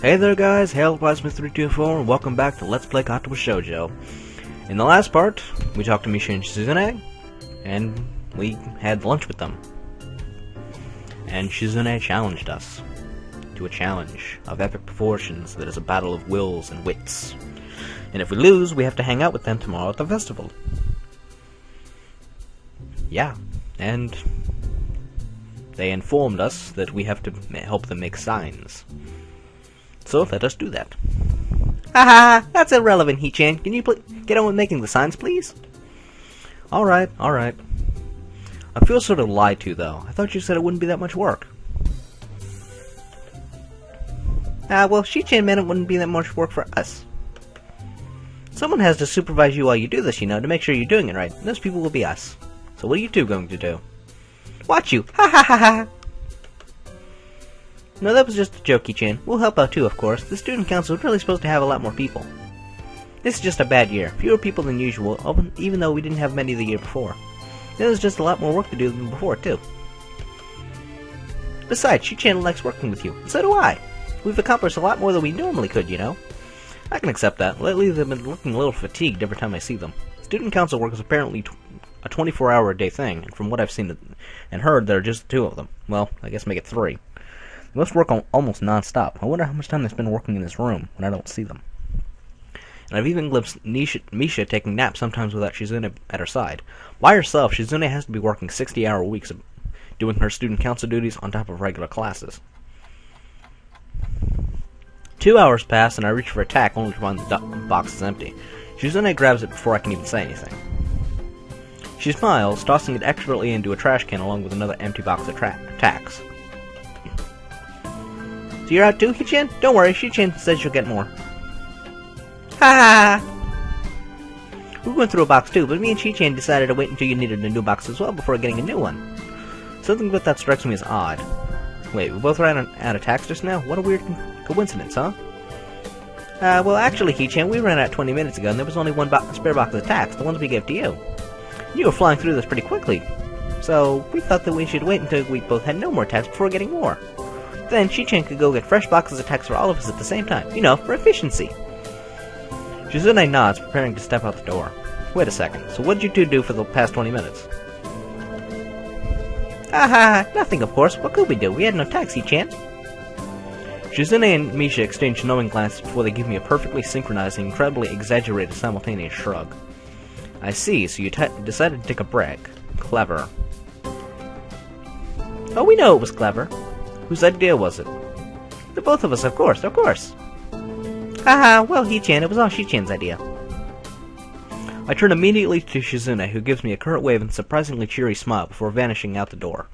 Hey there guys, Hail Plasma324 and welcome back to Let's Play Katawa Shoujo. In the last part, we talked to Misha and Shizune, and we had lunch with them. And Shizune challenged us to a challenge of epic proportions that is a battle of wills and wits. And if we lose, we have to hang out with them tomorrow at the festival. Yeah, and they informed us that we have to help them make signs. So let us do that. Haha, that's irrelevant, He-chan. Can you get on with making the signs, please? Alright. I feel sort of lied to, though. I thought you said it wouldn't be that much work. Well, She-chan meant it wouldn't be that much work for us. Someone has to supervise you while you do this, you know, to make sure you're doing it right. And those people will be us. So what are you two going to do? Watch you! Ha ha ha ha! No, that was just a joke, He-chan. We'll help out too, of course. The student council is really supposed to have a lot more people. This is just a bad year. Fewer people than usual, even though we didn't have many the year before. There's just a lot more work to do than before, too. Besides, She-chan likes working with you, and so do I. We've accomplished a lot more than we normally could, you know. I can accept that. Lately, they've been looking a little fatigued every time I see them. Student council work is apparently a 24-hour-a-day thing, and from what I've seen and heard, there are just two of them. Well, I guess make it three. They must work almost non-stop. I wonder how much time they spend working in this room when I don't see them. And I've even glimpsed Misha taking naps sometimes without Shizune at her side. By herself, Shizune has to be working 60-hour weeks doing her student council duties on top of regular classes. 2 hours pass and I reach for a tack only to find the box is empty. Shizune grabs it before I can even say anything. She smiles, tossing it expertly into a trash can along with another empty box of tacks. So you're out too, He-chan? Don't worry, She-chan says you'll get more. Ha ha! We went through a box too, but me and She-chan decided to wait until you needed a new box as well before getting a new one. Something about that strikes me as odd. Wait, we both ran out of tacks just now? What a weird coincidence, huh? Well actually, He-chan, we ran out 20 minutes ago and there was only one spare box of tacks, the ones we gave to you. You were flying through this pretty quickly, so we thought that we should wait until we both had no more tacks before getting more. Then She-chan could go get fresh boxes of tacks for all of us at the same time. You know, for efficiency. Shizune nods, preparing to step out the door. Wait a second, so what did you two do for the past 20 minutes? Aha, nothing of course. What could we do? We had no tacks, He-chan. Shizune and Misha exchange knowing glances before they give me a perfectly synchronized and incredibly exaggerated simultaneous shrug. I see, so you decided to take a break. Clever. Oh, we know it was clever. Whose idea was it? The both of us, of course. Haha, well, He-chan, it was all She-chan's idea. I turn immediately to Shizune, who gives me a curt wave and a surprisingly cheery smile before vanishing out the door.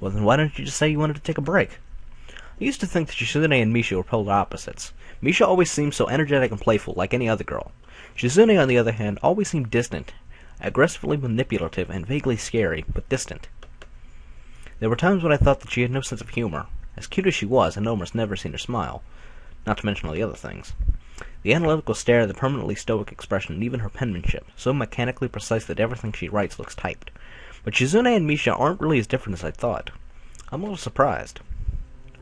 Well, then why don't you just say you wanted to take a break? I used to think that Shizune and Misha were polar opposites. Misha always seemed so energetic and playful, like any other girl. Shizune, on the other hand, always seemed distant, aggressively manipulative, and vaguely scary, but distant. There were times when I thought that she had no sense of humor. As cute as she was, I'd almost never seen her smile, not to mention all the other things. The analytical stare, the permanently stoic expression, and even her penmanship, so mechanically precise that everything she writes looks typed. But Shizune and Misha aren't really as different as I thought. I'm a little surprised.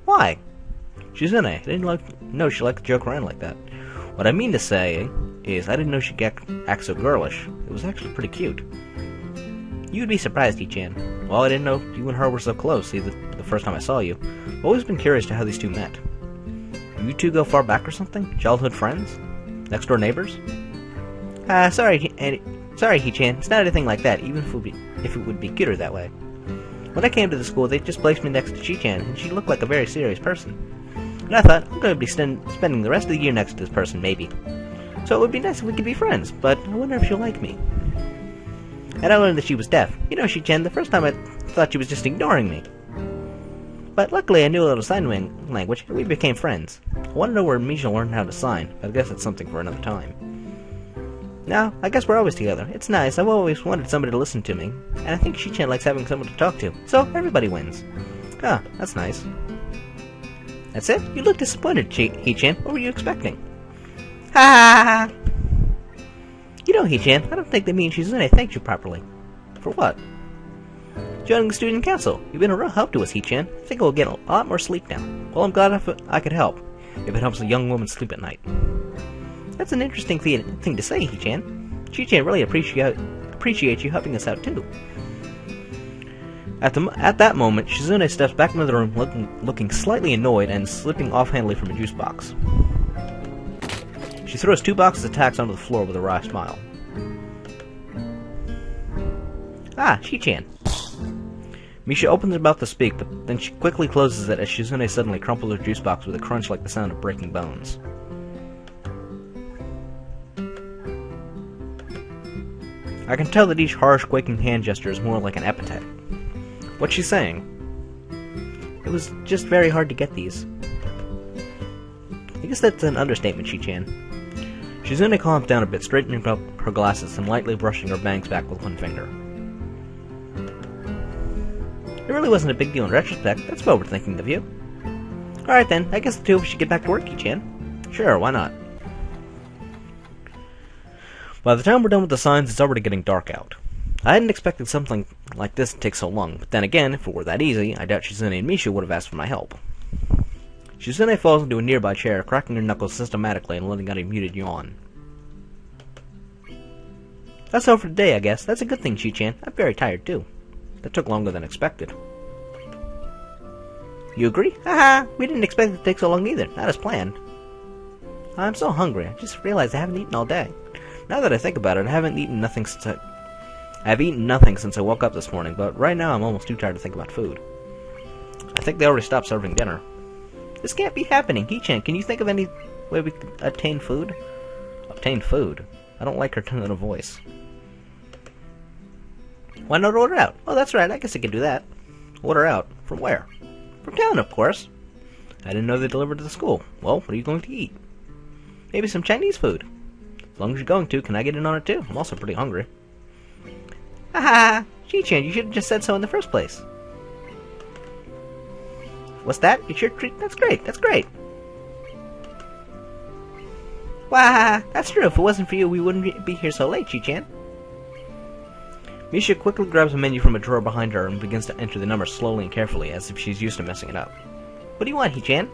Why? Shizune, I didn't know she liked to joke around like that. What I mean to say is, I didn't know she'd act so girlish. It was actually pretty cute. You'd be surprised, He-chan. Well, I didn't know you and her were so close, either the first time I saw you. I've always been curious to how these two met. Do you two go far back or something? Childhood friends? Next-door neighbors? Sorry, He-chan. It's not anything like that, even if it would be cuter that way. When I came to the school, they just placed me next to She-chan, and she looked like a very serious person. And I thought, I'm going to be spending the rest of the year next to this person, maybe. So it would be nice if we could be friends, but I wonder if she'll like me. And I learned that she was deaf. You know, She-chan, the first time I thought she was just ignoring me. But luckily I knew a little sign language, and we became friends. I want to know where Misha learned how to sign, but I guess that's something for another time. Now, I guess we're always together. It's nice, I've always wanted somebody to listen to me, and I think She-chan likes having someone to talk to, so everybody wins. Ah, that's nice. That's it? You look disappointed, He-chan. What were you expecting? Ha ha ha! You know, He-chan, I don't think that me and Shizune thanked you properly. For what? Joining the student council. You've been a real help to us, Hee-chan. I think we'll get a lot more sleep now. Well, I'm glad I could help, if it helps a young woman sleep at night. That's an interesting thing to say, Hee-chan. Chi-chan really appreciates you helping us out, too. At that moment, Shizune steps back into the room looking slightly annoyed and slipping offhandedly from a juice box. She throws 2 boxes of tacks onto the floor with a wry smile. Ah, Chi-chan. Misha opens her mouth to speak, but then she quickly closes it as Shizune suddenly crumples her juice box with a crunch like the sound of breaking bones. I can tell that each harsh, quaking hand gesture is more like an epithet. What's she saying? It was just very hard to get these. I guess that's an understatement, Chi-chan. Shizune calms down a bit, straightening up her glasses and lightly brushing her bangs back with one finger. It really wasn't a big deal in retrospect. That's overthinking of you. Alright then, I guess the two of us should get back to work, Chi-chan. Sure, why not? By the time we're done with the signs, it's already getting dark out. I hadn't expected something like this to take so long, but then again, if it were that easy, I doubt Shizune and Misha would have asked for my help. Shizune falls into a nearby chair, cracking her knuckles systematically and letting out a muted yawn. That's all for today, I guess. That's a good thing, Chi-chan. I'm very tired, too. That took longer than expected. You agree? Haha, we didn't expect it to take so long either. Not as planned. I'm so hungry. I just realized I haven't eaten all day. Now that I think about it, I haven't eaten nothing since I've eaten nothing since I woke up this morning, but right now I'm almost too tired to think about food. I think they already stopped serving dinner. This can't be happening. Hee-chan, can you think of any way we could obtain food? Obtain food? I don't like her tone of voice. Why not order out? Oh, that's right, I guess I could do that. Order out? From where? From town, of course. I didn't know they delivered to the school. Well, what are you going to eat? Maybe some Chinese food. As long as you're going to, can I get in on it too? I'm also pretty hungry. Haha! Chi-chan, you should have just said so in the first place. What's that? It's your treat? That's great, that's great! Wah! That's true, if it wasn't for you, we wouldn't be here so late, Chi-chan. Misha quickly grabs a menu from a drawer behind her and begins to enter the numbers slowly and carefully, as if she's used to messing it up. What do you want, Hee-chan?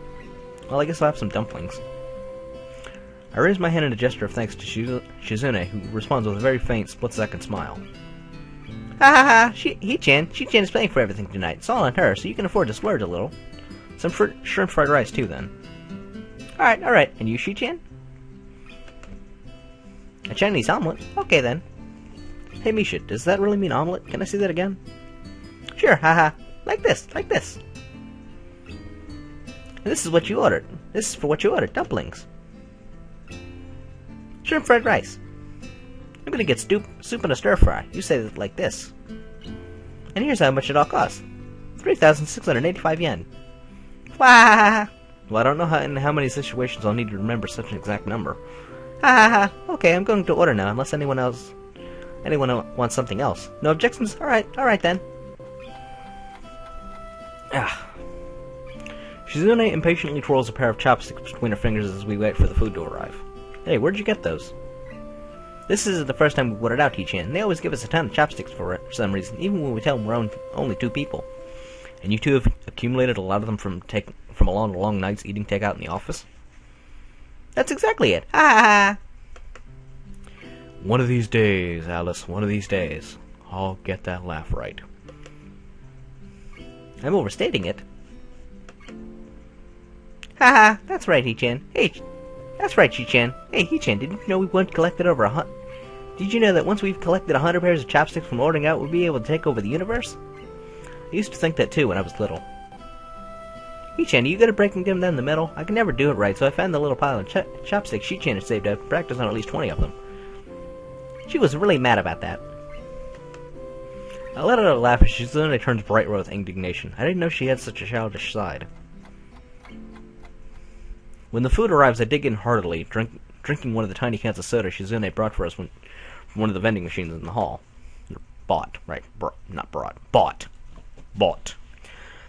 Well, I guess I'll have some dumplings. I raise my hand in a gesture of thanks to Shizune, who responds with a very faint, split-second smile. Ha ha ha! Hee-chan is paying for everything tonight. It's all on her, so you can afford to splurge a little. Some shrimp fried rice, too, then. Alright. And you, Shi-chan? A Chinese omelet? Okay, then. Hey, Misha, does that really mean omelet? Can I see that again? Sure, haha. Like this. And this is what you ordered. This is for what you ordered, dumplings. Shrimp fried rice. I'm gonna get soup and a stir-fry. You say it like this. And here's how much it all costs. 3,685 yen. Wah! Well, I don't know in how many situations I'll need to remember such an exact number. Ha ha ha. Okay, I'm going to order now, unless anyone wants something else. No objections? Alright then. Shizune impatiently twirls a pair of chopsticks between her fingers as we wait for the food to arrive. Hey, where'd you get those? This isn't the first time we've ordered out, Hee-chan. They always give us a ton of chopsticks for some reason, even when we tell them we're only 2 people. And you two have accumulated a lot of them from a lot of long nights eating takeout in the office? That's exactly it. Ha ha ha! One of these days, Alice, one of these days, I'll get that laugh right. I'm overstating it. Haha, that's right, Hee-chan. Hey, that's right, Shi-chan. Hey, Hee-chan, didn't you know we once collected over 100? Did you know that once we've collected 100 pairs of chopsticks from ordering out, we'll be able to take over the universe? I used to think that too when I was little. Hee-chan, are you good at breaking them down the middle? I can never do it right, so I found the little pile of chopsticks Shi-chan had saved up and practiced on at least 20 of them. She was really mad about that. I let out a laugh as Shizune turns bright red with indignation. I didn't know she had such a childish side. When the food arrives, I dig in heartily, drinking one of the tiny cans of soda Shizune brought for us from one of the vending machines in the hall. Bought.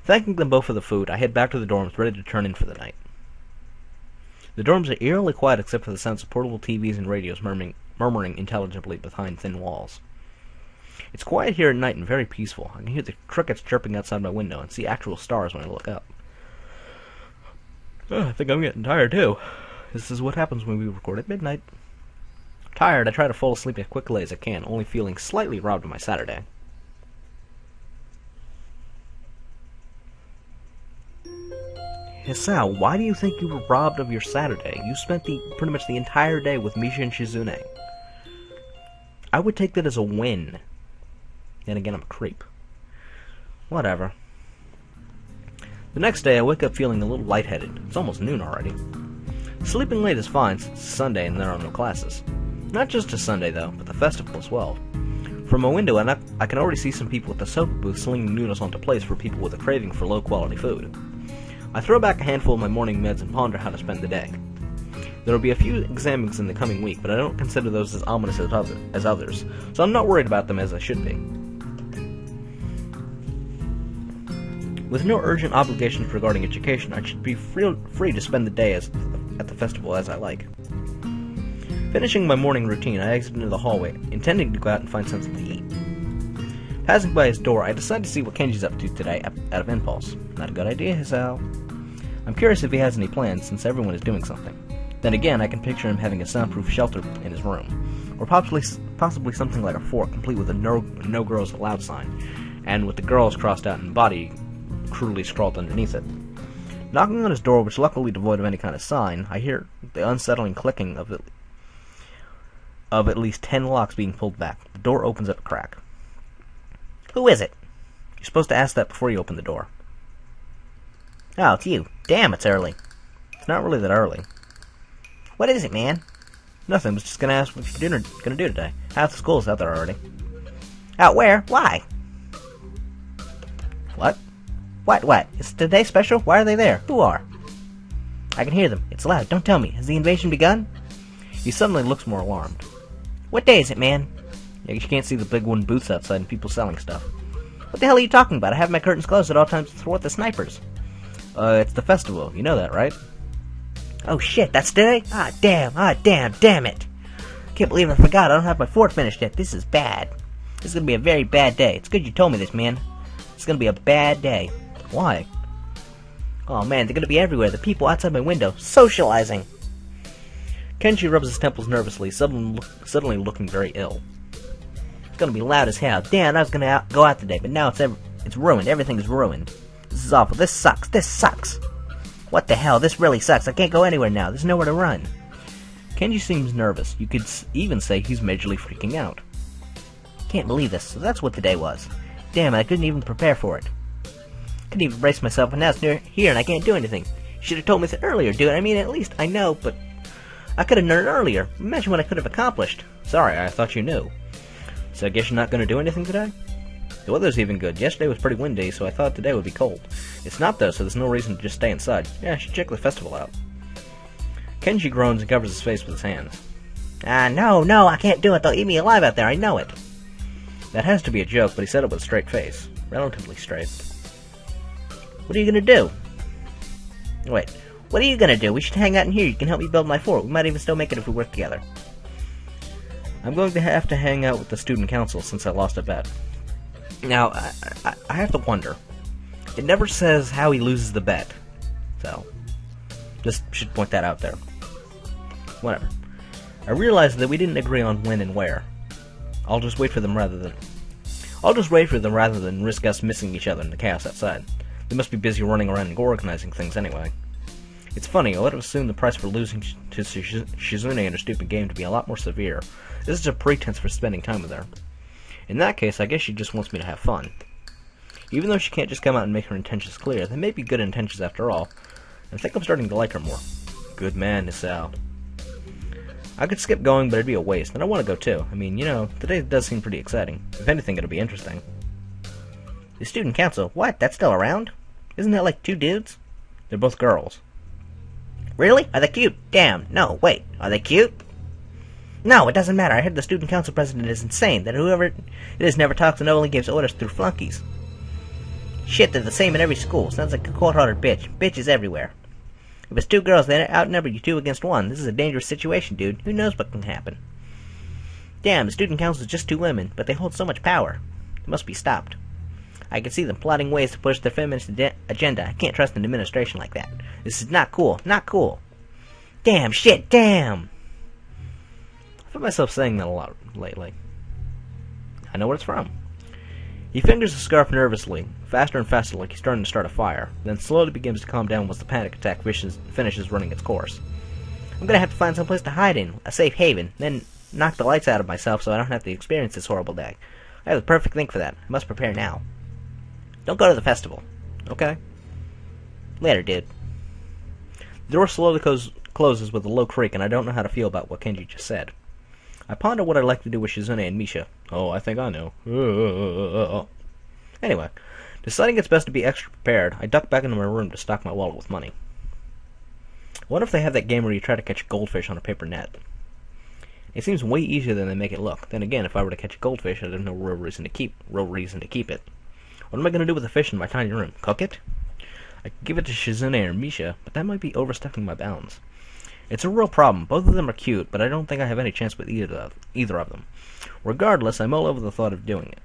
Thanking them both for the food, I head back to the dorms, ready to turn in for the night. The dorms are eerily quiet except for the sounds of portable TVs and radios murmuring intelligibly behind thin walls. It's quiet here at night and very peaceful. I can hear the crickets chirping outside my window and see actual stars when I look up. I think I'm getting tired too. This is what happens when we record at midnight. Tired, I try to fall asleep as quickly as I can, only feeling slightly robbed of my Saturday. Hisao, why do you think you were robbed of your Saturday? You spent pretty much the entire day with Misha and Shizune. I would take that as a win. Then again, I'm a creep. Whatever. The next day, I wake up feeling a little lightheaded. It's almost noon already. Sleeping late is fine since it's Sunday and there are no classes. Not just a Sunday, though, but the festival as well. From my window, I can already see some people at the soba booth slinging noodles onto plates for people with a craving for low-quality food. I throw back a handful of my morning meds and ponder how to spend the day. There will be a few exams in the coming week, but I don't consider those as ominous as others, so I'm not worried about them as I should be. With no urgent obligations regarding education, I should be free to spend the day at the festival as I like. Finishing my morning routine, I exit into the hallway, intending to go out and find something to eat. Passing by his door, I decide to see what Kenji's up to today out of impulse. Not a good idea, Hisao. I'm curious if he has any plans, since everyone is doing something. Then again, I can picture him having a soundproof shelter in his room, or possibly something like a fort, complete with a no girls allowed sign, and with the girls crossed out and body crudely scrawled underneath it. Knocking on his door, which luckily devoid of any kind of sign, I hear the unsettling clicking of at least 10 locks being pulled back. The door opens up a crack. Who is it? You're supposed to ask that before you open the door. Oh, it's you. Damn, it's early. It's not really that early. What is it, man? Nothing. I was just gonna ask what you're gonna do today. Half the school's out there already. Out where? Why? What? What? Is today special? Why are they there? Who are? I can hear them. It's loud. Don't tell me. Has the invasion begun? He suddenly looks more alarmed. What day is it, man? Yeah, you can't see the big wooden booths outside and people selling stuff. What the hell are you talking about? I have my curtains closed at all times to thwart the snipers. It's the festival. You know that, right? Oh shit, that's today? Damn it. Can't believe I forgot. I don't have my fort finished yet. This is bad. This is gonna be a very bad day. It's good you told me this, man. It's gonna be a bad day. Why? Oh man, they're gonna be everywhere. The people outside my window, socializing. Kenji rubs his temples nervously, suddenly looking very ill. It's gonna be loud as hell. Damn, I was gonna go out today, but now it's ruined. Everything is ruined. This is awful. This sucks. What the hell? This really sucks. I can't go anywhere now. There's nowhere to run. Kenji seems nervous. You could even say he's majorly freaking out. Can't believe this. So that's what the day was. Damn, I couldn't even prepare for it. Couldn't even brace myself, and now it's here and I can't do anything. You should have told me this earlier, dude. I mean, at least I know, but I could have known earlier. Imagine what I could have accomplished. Sorry, I thought you knew. So I guess you're not going to do anything today? The weather's even good. Yesterday was pretty windy, so I thought today would be cold. It's not, though, so there's no reason to just stay inside. Yeah, I should check the festival out. Kenji groans and covers his face with his hands. No, I can't do it. They'll eat me alive out there. I know it. That has to be a joke, but he said it with a straight face. Relatively straight. What are you going to do? Wait, what are you going to do? We should hang out in here. You can help me build my fort. We might even still make it if we work together. I'm going to have to hang out with the student council since I lost a bet. Now, I have to wonder. It never says how he loses the bet. So, just should point that out there. Whatever. I realize that we didn't agree on when and where. I'll just wait for them rather than risk us missing each other in the chaos outside. They must be busy running around and organizing things anyway. It's funny, I would have assumed the price for losing to Shizune in her stupid game to be a lot more severe. This is a pretense for spending time with her. In that case, I guess she just wants me to have fun. Even though she can't just come out and make her intentions clear, they may be good intentions after all. I think I'm starting to like her more. Good man, Hisao. I could skip going, but it'd be a waste, and I want to go too. I mean, you know, today does seem pretty exciting. If anything, it'll be interesting. The student council? What? That's still around? Isn't that like 2 dudes? They're both girls. Really? Are they cute? Damn. No, wait. Are they cute? No, it doesn't matter. I heard the student council president is insane, that whoever it is never talks and only gives orders through flunkies. Shit, they're the same in every school. Sounds like a cold-hearted bitch. Bitches everywhere. If it's 2 girls, they outnumber you 2 against 1. This is a dangerous situation, dude. Who knows what can happen? Damn, the student council is just 2 women, but they hold so much power. They must be stopped. I can see them plotting ways to push their feminist agenda. I can't trust an administration like that. This is not cool. Not cool. Damn, shit, damn! I find myself saying that a lot lately. I know what it's from. He fingers the scarf nervously, faster and faster like he's starting to start a fire, then slowly begins to calm down once the panic attack finishes running its course. I'm gonna have to find some place to hide in, a safe haven, then knock the lights out of myself so I don't have to experience this horrible day. I have the perfect thing for that. I must prepare now. Don't go to the festival. Okay? Later, dude. The door slowly closes with a low creak, and I don't know how to feel about what Kenji just said. I ponder what I'd like to do with Shizune and Misha. Oh, I think I know. Anyway, deciding it's best to be extra prepared, I duck back into my room to stock my wallet with money. I wonder if they have that game where you try to catch a goldfish on a paper net. It seems way easier than they make it look. Then again, if I were to catch a goldfish, I'd have no real reason to keep it. What am I going to do with the fish in my tiny room? Cook it? I could give it to Shizune or Misha, but that might be overstepping my bounds. It's a real problem. Both of them are cute, but I don't think I have any chance with either of them. Regardless, I mull over the thought of doing it.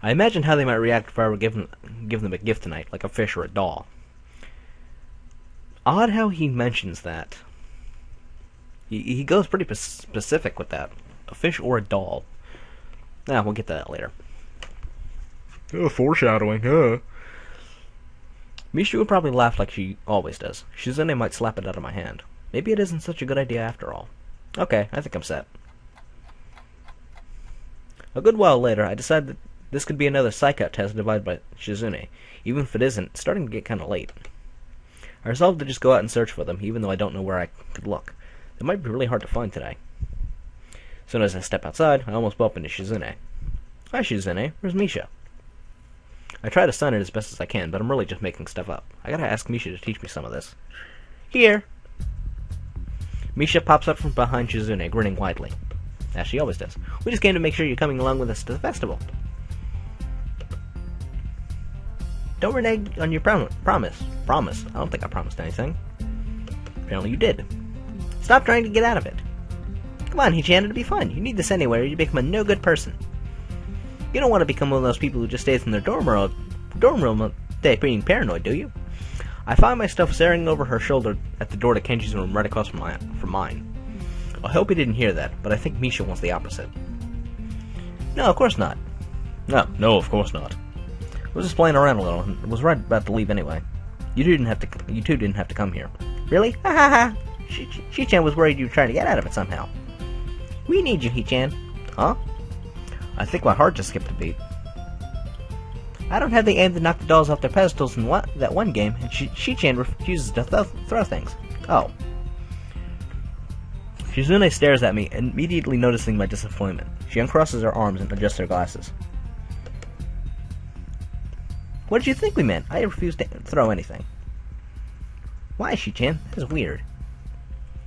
I imagine how they might react if I were to give them a gift tonight, like a fish or a doll. Odd how he mentions that. He goes pretty specific with that. A fish or a doll. We'll get to that later. Foreshadowing, Misha would probably laugh like she always does. Shizune might slap it out of my hand. Maybe it isn't such a good idea after all. Okay, I think I'm set. A good while later, I decided that this could be another psych-out test divided by Shizune. Even if it isn't, it's starting to get kind of late. I resolved to just go out and search for them, even though I don't know where I could look. They might be really hard to find today. As soon as I step outside, I almost bump into Shizune. Hi, Shizune. Where's Misha? I try to stun it as best as I can, but I'm really just making stuff up. I gotta ask Misha to teach me some of this. Here! Misha pops up from behind Shizune, grinning widely. As she always does. We just came to make sure you're coming along with us to the festival. Don't renege on your promise. Promise? I don't think I promised anything. Apparently you did. Stop trying to get out of it. Come on, Hichan, it'll be fun. You need this anyway, or you become a no-good person. You don't want to become one of those people who just stays in their dorm room all day being paranoid, do you? I find myself staring over her shoulder at the door to Kenji's room right across from mine. I hope he didn't hear that, but I think Misha wants the opposite. No, of course not. No, of course not. I was just playing around a little, and was right about to leave anyway. You two didn't have to come here. Really? Ha ha ha! Hichan was worried you were trying to get out of it somehow. We need you, Hichan. Huh? I think my heart just skipped a beat. I don't have the aim to knock the dolls off their pedestals in that one game, and Hichan refuses to throw things. Oh. Shizune stares at me, immediately noticing my disappointment. She uncrosses her arms and adjusts her glasses. What did you think we meant? I refuse to throw anything. Why, Hichan? That's weird.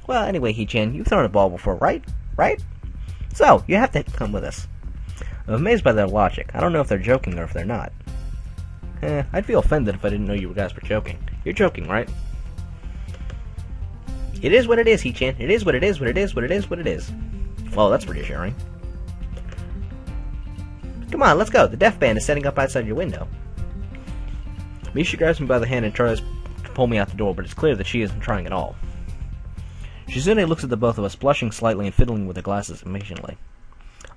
Well, anyway, Hichan, you've thrown a ball before, right? Right? So, you have to come with us. I'm amazed by their logic. I don't know if they're joking or if they're not. I'd feel offended if I didn't know you guys were joking. You're joking, right? It is what it is, Hichan. It is what it is, what it is, what it is, what it is. Well, that's reassuring. Come on, let's go. The deaf band is setting up outside your window. Misha grabs me by the hand and tries to pull me out the door, but it's clear that she isn't trying at all. Shizune looks at the both of us, blushing slightly and fiddling with her glasses impatiently.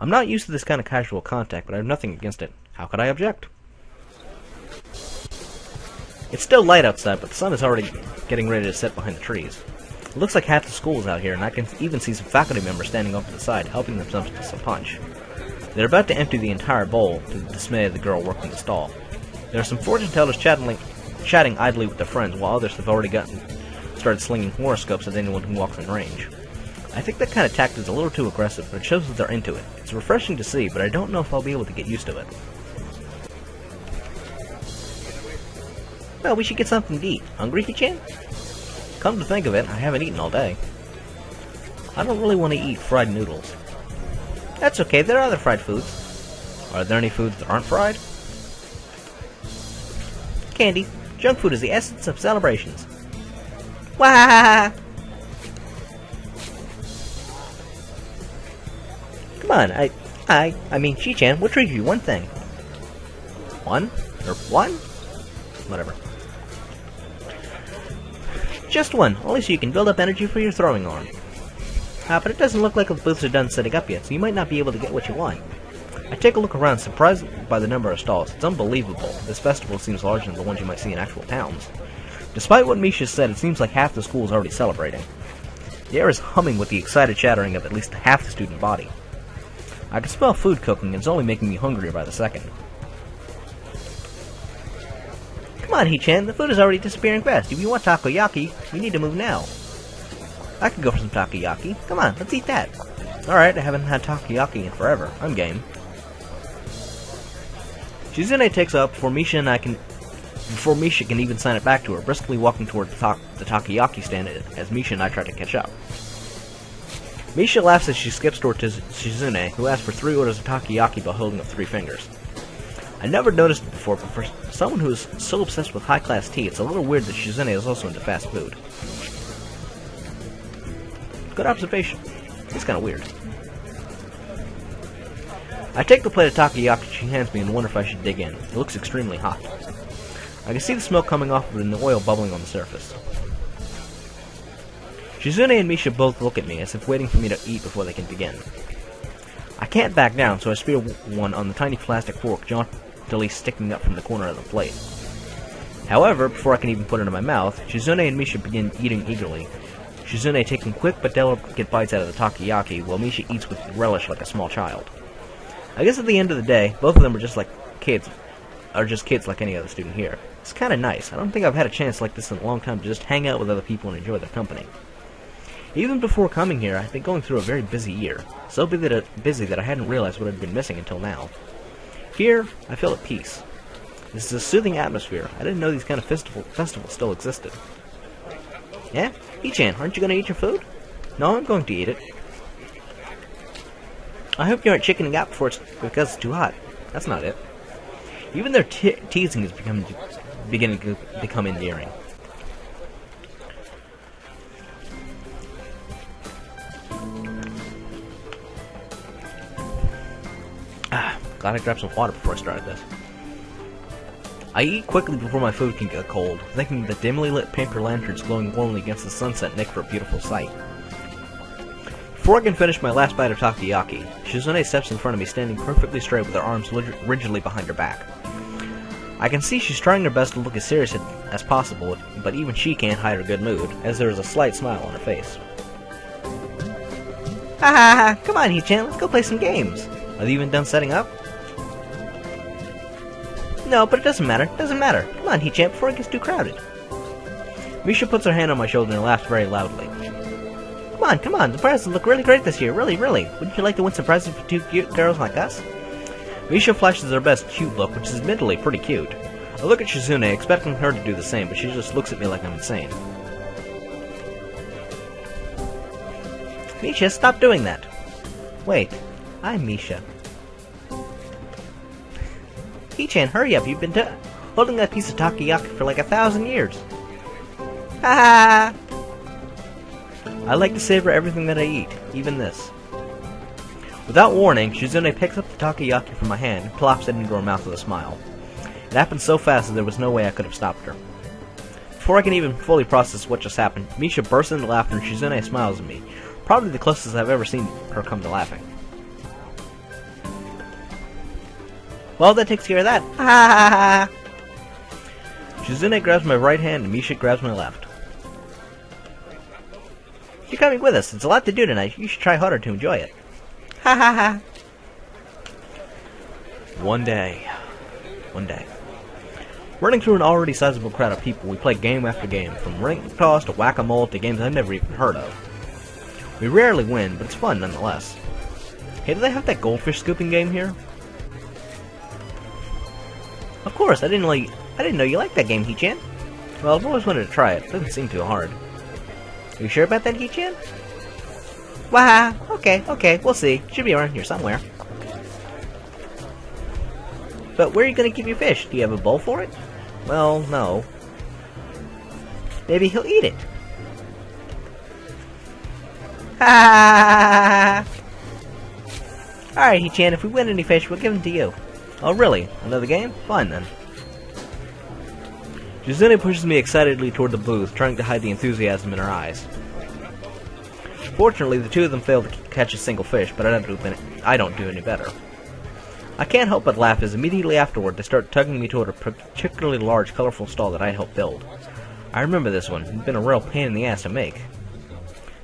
I'm not used to this kind of casual contact, but I have nothing against it. How could I object? It's still light outside, but the sun is already getting ready to set behind the trees. It looks like half the school is out here, and I can even see some faculty members standing off to the side, helping themselves to some punch. They're about to empty the entire bowl, to the dismay of the girl working the stall. There are some fortune-tellers chatting idly with their friends, while others have already started slinging horoscopes at anyone who walks in range. I think that kind of tact is a little too aggressive, but it shows that they're into it. It's refreshing to see, but I don't know if I'll be able to get used to it. Well, we should get something to eat. Hungry, Hichan? Come to think of it, I haven't eaten all day. I don't really want to eat fried noodles. That's okay, there are other fried foods. Are there any foods that aren't fried? Candy. Junk food is the essence of celebrations. Wah! Come on, I mean, Shi-chan, we'll trade you one thing. One? Or one? Whatever. Just one, only so you can build up energy for your throwing arm. But it doesn't look like the booths are done setting up yet, so you might not be able to get what you want. I take a look around, surprised by the number of stalls. It's unbelievable. This festival seems larger than the ones you might see in actual towns. Despite what Misha said, it seems like half the school is already celebrating. The air is humming with the excited chattering of at least half the student body. I can smell food cooking, and it's only making me hungrier by the second. Come on, Hee-chan, the food is already disappearing fast. If you want takoyaki, you need to move now. I could go for some takoyaki. Come on, let's eat that. Alright, I haven't had takoyaki in forever. I'm game. Shizune takes up before Misha can even sign it back to her, briskly walking toward the takoyaki stand as Misha and I try to catch up. Misha laughs as she skips toward Shizune, who asks for 3 orders of takoyaki while holding up 3 fingers. I never noticed it before, but for someone who is so obsessed with high-class tea, it's a little weird that Shizune is also into fast food. Good observation. It's kind of weird. I take the plate of takoyaki she hands me and wonder if I should dig in. It looks extremely hot. I can see the smoke coming off of it and the oil bubbling on the surface. Shizune and Misha both look at me, as if waiting for me to eat before they can begin. I can't back down, so I spear one on the tiny plastic fork jauntily sticking up from the corner of the plate. However, before I can even put it in my mouth, Shizune and Misha begin eating eagerly, Shizune taking quick but delicate bites out of the takoyaki, while Misha eats with relish like a small child. I guess at the end of the day, both of them are just kids like any other student here. It's kinda nice. I don't think I've had a chance like this in a long time to just hang out with other people and enjoy their company. Even before coming here, I've been going through a very busy year. So busy that I hadn't realized what I'd been missing until now. Here, I feel at peace. This is a soothing atmosphere. I didn't know these kind of festivals still existed. Yeah? Hee-chan, aren't you going to eat your food? No, I'm going to eat it. I hope you aren't chickening out because it's too hot. That's not it. Even their teasing is beginning to become endearing. Glad I grabbed some water before I started this. I eat quickly before my food can get cold, thinking the dimly lit paper lanterns glowing warmly against the sunset make for a beautiful sight. Before I can finish my last bite of takoyaki, Shizune steps in front of me, standing perfectly straight with her arms rigidly behind her back. I can see she's trying her best to look as serious as possible, but even she can't hide her good mood, as there is a slight smile on her face. Ha ha ha! Come on, Hee-chan, let's go play some games! Are you even done setting up? No, but it doesn't matter. Doesn't matter. Come on, Hee-chan, before it gets too crowded. Misha puts her hand on my shoulder and laughs very loudly. Come on, the prizes look really great this year, really. Wouldn't you like to win some prizes for 2 cute girls like us? Misha flashes her best cute look, which is admittedly pretty cute. I look at Shizune, expecting her to do the same, but she just looks at me like I'm insane. Misha, stop doing that! Wait, I'm Misha. Hee-chan, hurry up, you've been holding that piece of takoyaki for like 1,000 years. Ha ha! I like to savor everything that I eat, even this. Without warning, Shizune picks up the takoyaki from my hand and plops it into her mouth with a smile. It happened so fast that there was no way I could have stopped her. Before I can even fully process what just happened, Misha bursts into laughter and Shizune smiles at me, probably the closest I've ever seen her come to laughing. Well, that takes care of that. Ha ha ha! Shizune grabs my right hand and Misha grabs my left. You're coming with us. It's a lot to do tonight. You should try harder to enjoy it. Ha ha ha! One day. Running through an already sizable crowd of people, we play game after game, from ring toss to whack-a-mole to games I've never even heard of. We rarely win, but it's fun nonetheless. Hey, do they have that goldfish scooping game here? Of course, I didn't know you liked that game, Hee-chan. Well, I've always wanted to try it. It doesn't seem too hard. Are you sure about that, Hee-chan? Wah! Okay, we'll see. Should be around here somewhere. But where are you gonna keep your fish? Do you have a bowl for it? Well, no. Maybe he'll eat it. Ha! Alright, Hichan, if we win any fish, we'll give them to you. Oh, really? Another game? Fine, then. Shizune pushes me excitedly toward the booth, trying to hide the enthusiasm in her eyes. Fortunately, the two of them fail to catch a single fish, but I don't do any better. I can't help but laugh as immediately afterward they start tugging me toward a particularly large, colorful stall that I helped build. I remember this one. It's been a real pain in the ass to make.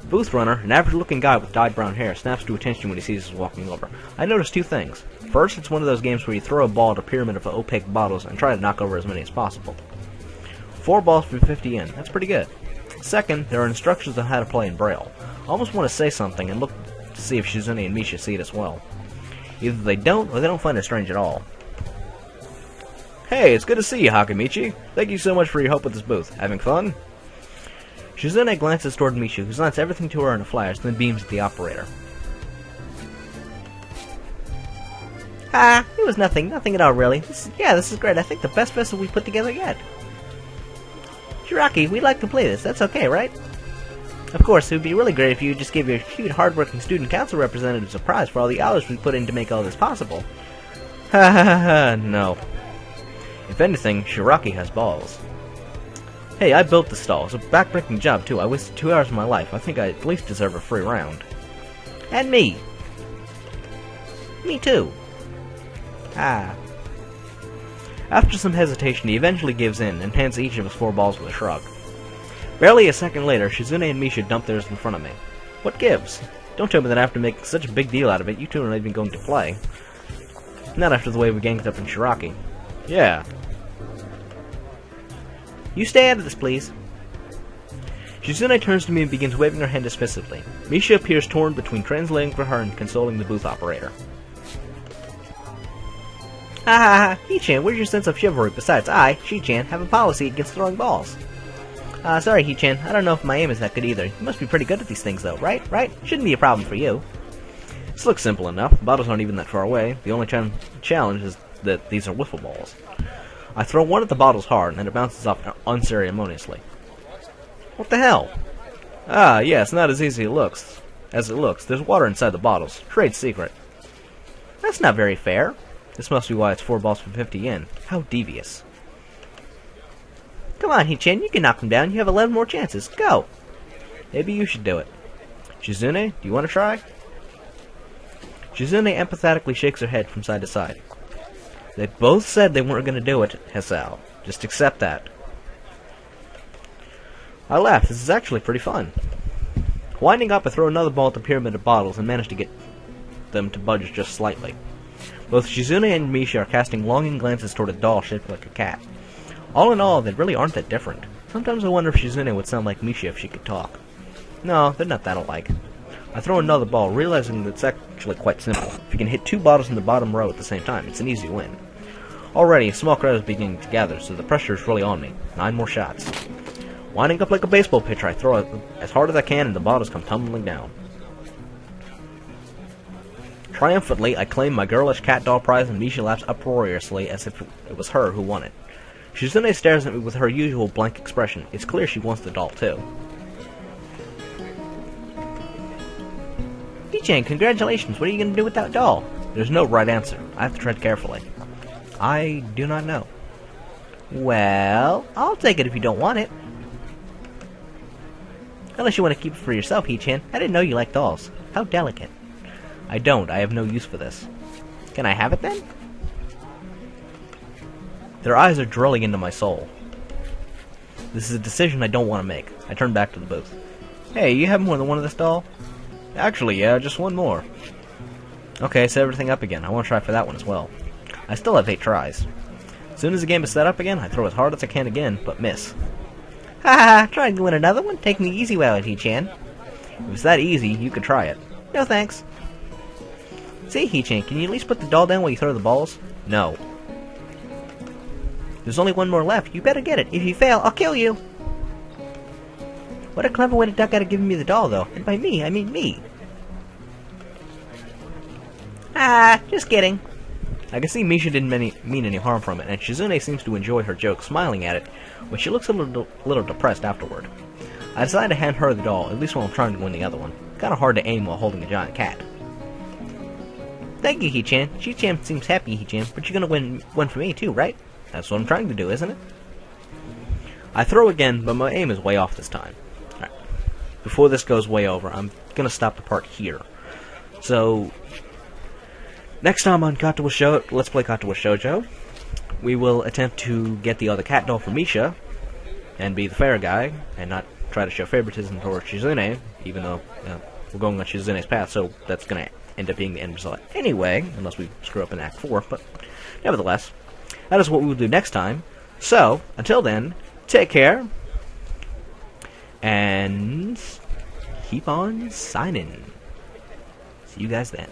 The booth runner, an average-looking guy with dyed brown hair, snaps to attention when he sees us walking over. I notice two things. First, it's one of those games where you throw a ball at a pyramid of opaque bottles and try to knock over as many as possible. 4 balls for 50 yen. That's pretty good. Second, there are instructions on how to play in Braille. I almost want to say something and look to see if Shizune and Misha see it as well. Either they don't, or they don't find it strange at all. Hey, it's good to see you, Hakamichi. Thank you so much for your help with this booth. Having fun? Shizune glances toward Misha, who sends everything to her in a flash, then beams at the operator. It was nothing at all, really. This is great. I think the best vessel we put together yet. Shiraki, we'd like to play this. That's okay, right? Of course, it would be really great if you just gave your cute, hard-working student council representatives a prize for all the hours we put in to make all this possible. Ha ha ha ha, no. If anything, Shiraki has balls. Hey, I built the stall. It's a backbreaking job, too. I wasted 2 hours of my life. I think I at least deserve a free round. And me. Me too. After some hesitation, he eventually gives in and hands each of us 4 balls with a shrug. Barely a second later, Shizune and Misha dump theirs in front of me. What gives? Don't tell me that after making such a big deal out of it, you two are not even going to play. Not after the way we ganged up in Shiraki. Yeah. You stay out of this, please. Shizune turns to me and begins waving her hand dismissively. Misha appears torn between translating for her and consoling the booth operator. Ha ha ha, Hichan, where's your sense of chivalry? Besides, I, Shi-chan, have a policy against throwing balls. Sorry, Hichan, I don't know if my aim is that good either. You must be pretty good at these things, though, right? Shouldn't be a problem for you. This looks simple enough. The bottles aren't even that far away. The only challenge is that these are wiffle balls. I throw one at the bottles hard, and it bounces off unceremoniously. What the hell? Yeah, it's not as easy as it looks. There's water inside the bottles. Trade secret. That's not very fair. This must be why it's 4 balls for 50 yen. How devious. Come on, Hichan, you can knock them down. You have 11 more chances. Go! Maybe you should do it. Shizune, do you want to try? Shizune empathetically shakes her head from side to side. They both said they weren't going to do it, Hesao. Just accept that. I laugh. This is actually pretty fun. Winding up, I throw another ball at the pyramid of bottles and manage to get them to budge just slightly. Both Shizune and Misha are casting longing glances toward a doll shaped like a cat. All in all, they really aren't that different. Sometimes I wonder if Shizune would sound like Misha if she could talk. No, they're not that alike. I throw another ball, realizing that it's actually quite simple. If you can hit 2 bottles in the bottom row at the same time, it's an easy win. Already, a small crowd is beginning to gather, so the pressure is really on me. 9 more shots. Winding up like a baseball pitcher, I throw it as hard as I can, and the bottles come tumbling down. Triumphantly, I claim my girlish cat doll prize, and Misha laughs uproariously as if it was her who won it. Shizune stares at me with her usual blank expression. It's clear she wants the doll, too. Hichan, congratulations. What are you going to do with that doll? There's no right answer. I have to tread carefully. I do not know. Well, I'll take it if you don't want it. Unless you want to keep it for yourself, Hichan. I didn't know you liked dolls. How delicate. I don't. I have no use for this. Can I have it then? Their eyes are drilling into my soul. This is a decision I don't want to make. I turn back to the booth. Hey, you have more than one of this doll? Actually, yeah, just one more. Okay, set everything up again. I want to try for that one as well. I still have 8 tries. As soon as the game is set up again, I throw as hard as I can again, but miss. Ha ha! Trying to win another one? Take the easy way out, Hichan. If it's that easy, you could try it. No thanks. See, Hichan, can you at least put the doll down while you throw the balls? No. There's only one more left. You better get it. If you fail, I'll kill you. What a clever way to duck out of giving me the doll, though. And by me, I mean me. Just kidding. I can see Misha didn't mean any harm from it, and Shizune seems to enjoy her joke, smiling at it, but she looks a little depressed afterward. I decide to hand her the doll, at least while I'm trying to win the other one. Kinda hard to aim while holding a giant cat. Thank you, He-chan. She-chan seems happy, He-chan, but you're gonna win one for me too, right? That's what I'm trying to do, isn't it? I throw again, but my aim is way off this time. Alright. Before this goes way over, I'm gonna stop the part here. So, next time on Katawa Shoujo, let's play Katawa Shoujo. We will attempt to get the other cat doll from Misha, and be the fair guy, and not try to show favoritism towards Shizune, even though we're going on Shizune's path, so that's gonna end up being the end result anyway, unless we screw up in Act 4, but nevertheless, that is what we will do next time. So, until then, take care, and keep on signing. See you guys then.